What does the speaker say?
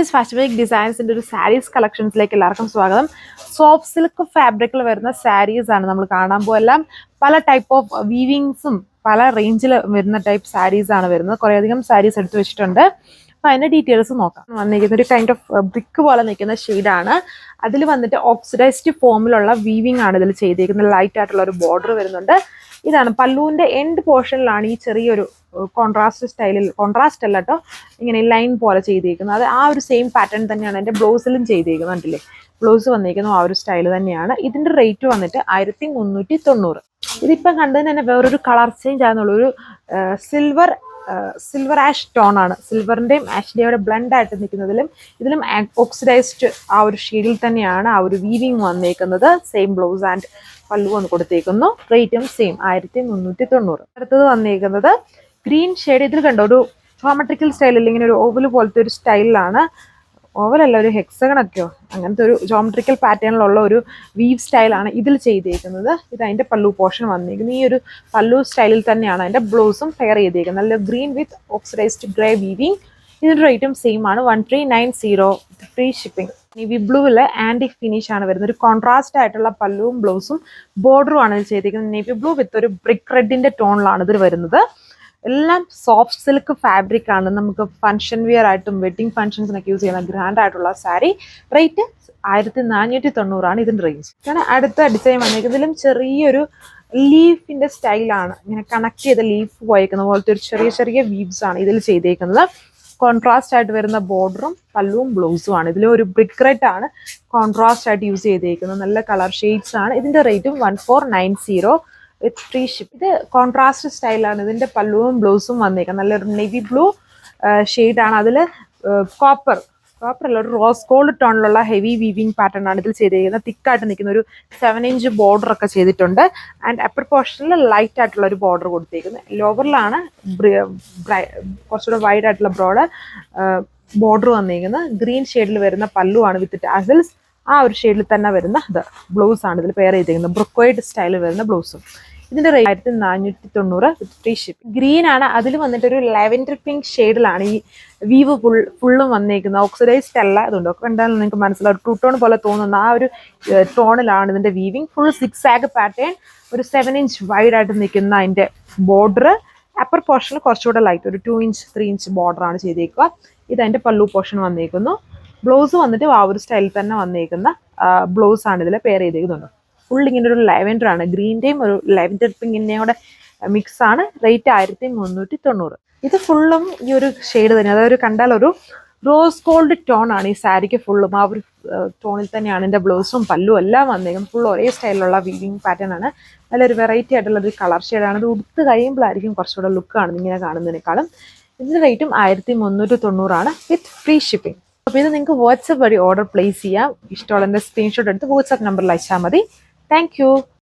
Guys, ഫാഷനിക് ഡിസൈൻസിന്റെ ഒരു സാരീസ് കളക്ഷൻസിലേക്ക് എല്ലാവർക്കും സ്വാഗതം. സോഫ്റ്റ് സിൽക്ക് ഫാബ്രിക്കിൽ വരുന്ന സാരീസ് ആണ് നമ്മൾ കാണാൻ പോകുന്നത്. പല ടൈപ്പ് ഓഫ് വീവിങ്സും പല റേഞ്ചിൽ വരുന്ന ടൈപ്പ് സാരീസ് ആണ് വരുന്നത്. കുറേയധികം സാരീസ് എടുത്തു വെച്ചിട്ടുണ്ട്. അപ്പോൾ അതിന്റെ ഡീറ്റെയിൽസ് നോക്കാം. വന്നിരിക്കുന്ന ഒരു കൈൻഡ് ഓഫ് ബ്രിക്ക് പോലെ നിൽക്കുന്ന ഷെയ്ഡാണ്. അതിൽ വന്നിട്ട് ഓക്സിഡൈസ്ഡ് ഫോമിലുള്ള വീവിംഗ് ആണ് ഇതിൽ ചെയ്തിരിക്കുന്നത്. ലൈറ്റ് ആയിട്ടുള്ള ഒരു ബോർഡർ വരുന്നുണ്ട്. ഇതാണ് പല്ലുവിന്റെ എൻഡ് പോർഷനിലാണ് ഈ ചെറിയൊരു കോൺട്രാസ്റ്റ് സ്റ്റൈലിൽ, കോൺട്രാസ്റ്റ് അല്ല കേട്ടോ, ഇങ്ങനെ ലൈൻ പോലെ ചെയ്തിരിക്കുന്നത്. അത് ആ ഒരു സെയിം പാറ്റേൺ തന്നെയാണ് എൻ്റെ ബ്ലൗസിലും ചെയ്തിരിക്കുന്നത്. കണ്ടില്ലേ, ബ്ലൗസ് വന്നിരിക്കുന്നത് ആ ഒരു സ്റ്റൈൽ തന്നെയാണ്. ഇതിന്റെ റേറ്റ് വന്നിട്ട് 1390. ഇതിപ്പം കണ്ടതിന് തന്നെ വേറൊരു കളർ ചേഞ്ച് ആണെന്നുള്ളൂ. ഒരു സിൽവർ ആഷ് ടോൺ ആണ്. സിൽവറിന്റെയും ആഷിന്റെയും അവിടെ ബ്ലെൻഡ് ആയിട്ട് നിൽക്കുന്നതിലും ഇതിലും ഓക്സിഡൈസ്ഡ് ആ ഒരു ഷെയ്ഡിൽ തന്നെയാണ് ആ ഒരു വീവിങ് വന്നേക്കുന്നത്. സെയിം ബ്ലൗസ് ആൻഡ് പല്ലു ഒന്ന് കൊടുത്തേക്കുന്നു. റേറ്റും സെയിം 1390. അടുത്തത് വന്നേക്കുന്നത് ഗ്രീൻ ഷെയ്ഡ്. ഇതിൽ കണ്ടോ, ഒരു ജോമെട്രിക്കൽ സ്റ്റൈലിൽ ഇങ്ങനെ ഒരു ഓവൽ പോലത്തെ ഒരു സ്റ്റൈലിലാണ്. ഓവലല്ല, ഒരു ഹെക്സഗൺ ഒക്കെയോ അങ്ങനത്തെ ഒരു ജോമെട്രിക്കൽ പാറ്റേണിലുള്ള ഒരു വീവ് സ്റ്റൈലാണ് ഇതിൽ ചെയ്തേക്കുന്നത്. ഇത് അതിന്റെ പല്ലു പോർഷൻ വന്നിരിക്കുന്നത്. ഈ ഒരു പല്ലു സ്റ്റൈലിൽ തന്നെയാണ് അതിന്റെ ബ്ലൗസും പെയർ ചെയ്തേക്കുന്നത്. നല്ല green with oxidised grey weaving. ഇതിന്റെ റേറ്റും സെയിം ആണ്, 1390. Free shipping. നേവി ബ്ലൂവില് ആന്റിക് ഫിനിഷ് ആണ് വരുന്നത്. ഒരു കോൺട്രാസ്റ്റ് ആയിട്ടുള്ള പല്ലുവും ബ്ലൗസും ബോർഡറും ആണ് ഇത് ചെയ്തിരിക്കുന്നത്. നേവി ബ്ലൂ വിത്ത് ഒരു ബ്രിക്ക് റെഡിന്റെ ടോണിലാണ് ഇതിൽ വരുന്നത്. എല്ലാം സോഫ്റ്റ് സിൽക്ക് ഫാബ്രിക് ആണ്. നമുക്ക് ഫംഗ്ഷൻ വിയർ ആയിട്ടും വെഡിങ് ഫംഗ്ഷൻസിനൊക്കെ യൂസ് ചെയ്യുന്ന ഗ്രാൻഡ് ആയിട്ടുള്ള സാരി. റേറ്റ് 1490 ഇതിന്റെ റേഞ്ച്. കാരണം അടുത്ത ഡിസൈൻ വന്നിരിക്കുന്നത് ഇതിലും ചെറിയൊരു ലീഫിന്റെ സ്റ്റൈലാണ്. ഇങ്ങനെ കണക്ട് ചെയ്ത ലീഫ് പോയേക്കുന്ന പോലത്തെ ഒരു ചെറിയ ചെറിയ വീവ്സ് ആണ് ഇതിൽ ചെയ്തേക്കുന്നത്. കോൺട്രാസ്റ്റ് ആയിട്ട് വരുന്ന ബോർഡറും പല്ലുവും ബ്ലൗസും ആണ്. ഇതിൽ ഒരു ബ്രിക്ക് റെഡ് ആണ് കോൺട്രാസ്റ്റ് ആയിട്ട് യൂസ് ചെയ്തേക്കുന്നത്. നല്ല കളർ ഷെയ്ഡ്സ് ആണ്. ഇതിന്റെ റേറ്റും 1490 വിത്ത് ഫ്രീ ഷിപ്പ്. ഇത് കോൺട്രാസ്റ്റ് സ്റ്റൈലാണ്. ഇതിന്റെ പല്ലുവും ബ്ലൗസും വന്നേക്കുന്നത്. നല്ലൊരു നേവി ബ്ലൂ ഷെയ്ഡാണ്. അതിൽ കോപ്പർ അല്ല, ഒരു റോസ് ഗോൾഡ് ടോണിലുള്ള ഹെവി വീവിങ് പാറ്റേൺ ആണ് ഇതിൽ ചെയ്തിരിക്കുന്നത്. തിക്കായിട്ട് നിൽക്കുന്ന ഒരു 7 ഇഞ്ച് ബോർഡർ ഒക്കെ ചെയ്തിട്ടുണ്ട്. ആൻഡ് അപ്പർ പോർഷനിൽ ലൈറ്റ് ആയിട്ടുള്ള ഒരു ബോർഡർ കൊടുത്തിരിക്കുന്നത്. ലോവറിലാണ് കുറച്ചുകൂടെ വൈഡ് ആയിട്ടുള്ള ബോർഡർ വന്നിരിക്കുന്നത്. ഗ്രീൻ ഷെയ്ഡിൽ വരുന്ന പല്ലുവാണ് വിത്ത് ടാസൽസ്. ആ ഒരു ഷെയ്ഡിൽ തന്നെ വരുന്ന ബ്ലൗസ് ആണ് ഇതിൽ പെയർ ചെയ്തിരിക്കുന്നത്. ബ്രൊക്കോയിഡ് സ്റ്റൈലിൽ വരുന്ന ബ്ലൗസും. ഇതിന്റെ റേറ്റ് 1490 വിത്ത് ഫ്രീ ഷിപ്പ്. ഗ്രീൻ ആണ്. അതിൽ വന്നിട്ട് ഒരു ലാവൻഡർ പിങ്ക് ഷെയ്ഡിലാണ് ഈ വീവ് ഫുള്ളും വന്നേക്കുന്നത്. ഓക്സിഡൈസ്ഡ് അല്ല. അതുകൊണ്ടൊക്കെ കണ്ടാൽ നിങ്ങൾക്ക് മനസ്സിലാവും, ടൂ ടോൺ പോലെ തോന്നുന്ന ആ ഒരു ടോണിലാണ് ഇതിന്റെ വീവിങ്. Full 6 ആഗ് pattern. ഒരു 7 ഇഞ്ച് വൈഡ് ആയിട്ട് നിൽക്കുന്ന അതിന്റെ ബോർഡർ. അപ്പർ പോർഷനിൽ കുറച്ചുകൂടെ ലൈറ്റ് ഒരു 2 ഇഞ്ച് 3 ഇഞ്ച് ബോർഡർ ആണ് ചെയ്തേക്കുക. ഇത് അതിന്റെ പല്ലു പോർഷൻ വന്നേക്കുന്നു. ബ്ലൗസ് വന്നിട്ട് ആ ഒരു സ്റ്റൈലിൽ തന്നെ വന്നേക്കുന്ന ബ്ലൗസ് ആണ് ഇതിൽ പെയർ ചെയ്തേക്കുന്നുണ്ട്. ഫുൾ ഇങ്ങനെ ഒരു ലാവൻഡർ ആണ്. ഗ്രീൻ്റെയും ഒരു ലാവൻഡർ പിങ്കിൻ്റെയും കൂടെ മിക്സ് ആണ്. റേറ്റ് 1390. ഇത് ഫുള്ളും ഈ ഒരു ഷെയ്ഡ് തന്നെ, അതായത് കണ്ടാൽ ഒരു റോസ് ഗോൾഡ് ടോൺ ആണ് ഈ സാരിക്ക് ഫുള്ളും. ആ ഒരു ടോണിൽ തന്നെയാണ് എൻ്റെ ബ്ലൗസും പല്ലും എല്ലാം വന്നേക്കും. ഫുൾ ഒരേ സ്റ്റൈലിലുള്ള വീവിങ് പാറ്റേൺ ആണ്. നല്ലൊരു വെറൈറ്റി ആയിട്ടുള്ള ഒരു കളർ ഷെയ്ഡാണ്. ഇത് ഉടുത്ത് കഴിയുമ്പോഴായിരിക്കും കുറച്ചുകൂടെ ലുക്കാണ് ഇങ്ങനെ കാണുന്നതിനേക്കാളും. ഇതിൻ്റെ റേറ്റും 1390 വിത്ത് ഫ്രീ ഷിപ്പിംഗ്. അപ്പോൾ ഇത് നിങ്ങൾക്ക് വാട്സപ്പ് വഴി ഓർഡർ പ്ലേസ് ചെയ്യാം. ഇഷ്ടമുള്ള സ്ക്രീൻഷോട്ട് എടുത്ത് വാട്സപ്പ് നമ്പറിൽ അയച്ചാൽ മതി. Thank you.